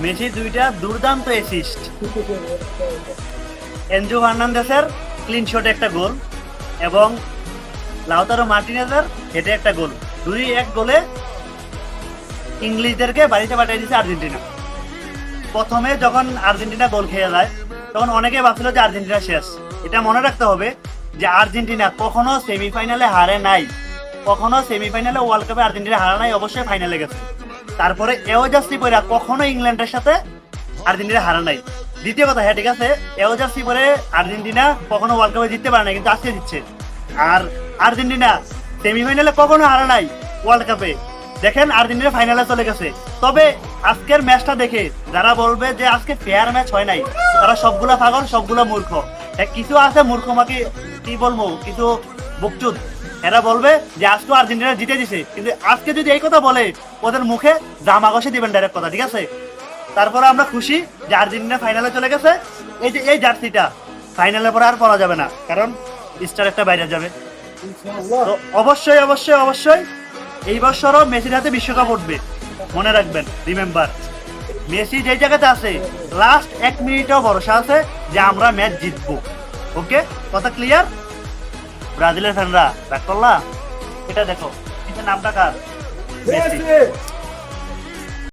Messi দুইটা দুর্দান্ত assist, Enzo ফার্নান্দেসের clean শটে একটা গোল এবং লাউতারো মার্টিনেজের হেডে একটা গোল। 2-1 গোলে ইংলিশদেরকে বাড়িতে পাঠিয়ে দিয়েছে আর্জেন্টিনা। প্রথমে যখন আর্জেন্টিনা গোল খেয়ে যায় তখন অনেকে ভাবছিল যে আর্জেন্টিনা শেষ। এটা মনে রাখতে হবে যে আর্জেন্টিনা কখনো সেমিফাইনালে হারে নাই, কখনো সেমিফাইনালে ওয়ার্ল্ড কাপে আর্জেন্টিনা হারা নাই, অবশ্যই ফাইনালে গেছে। তারপরে এও জার্সি পরে কখনো ইংল্যান্ডের সাথে আর্জেন্টিনা হারা নাই। দ্বিতীয় কথা, হ্যাঁ ঠিক আছে, এও জার্সি পরে আর্জেন্টিনা কখনো ওয়ার্ল্ড কাপে জিততে পারে না, কিন্তু আজকে জিতছে। আর আর্জেন্টিনা সেমিফাইনালে কখনো হারা নাই ওয়ার্ল্ড কাপে, দেখেন আর্জেন্টিনা ফাইনালে চলে গেছে। তবে আজকের ম্যাচটা দেখে যারা বলবে যে আজকে ফেয়ার ম্যাচ হয় নাই, তারা সবগুলা পাগল, সবগুলা মূর্খ। কিছু আছে মূর্খ, মাকে কি বলবো, কিছু বকচুদ, এরা বলবে যে আজকে আর্জেন্টিনা জিতে দিছে, কিন্তু আজকে যদি এই কথা বলে ওদের মুখে জামা ঘষে দিবেন ডাইরেক্ট কথা, ঠিক আছে? তারপরে আমরা খুশি যে আর্জেন্টিনা ফাইনালে চলে গেছে। এই যে এই জার্সিটা ফাইনালের পরে আর পরা যাবে না, কারণ স্টার একটা বাইরে যাবে। তো অবশ্যই অবশ্যই অবশ্যই এই বছরও মেসির হাতে বিশ্বকাপ উঠবে, মনে রাখবেন। রিমেম্বার, মেসি যে জায়গাতে আছে লাস্ট 1 মিনিটও ভরসা আছে যে আমরা ম্যাচ জিতবো। ওকে, কথা ক্লিয়ার? ব্রাজিলের ফ্যানরা রাগ করলা? এটা দেখো, এটা নামটা কার? মেসি।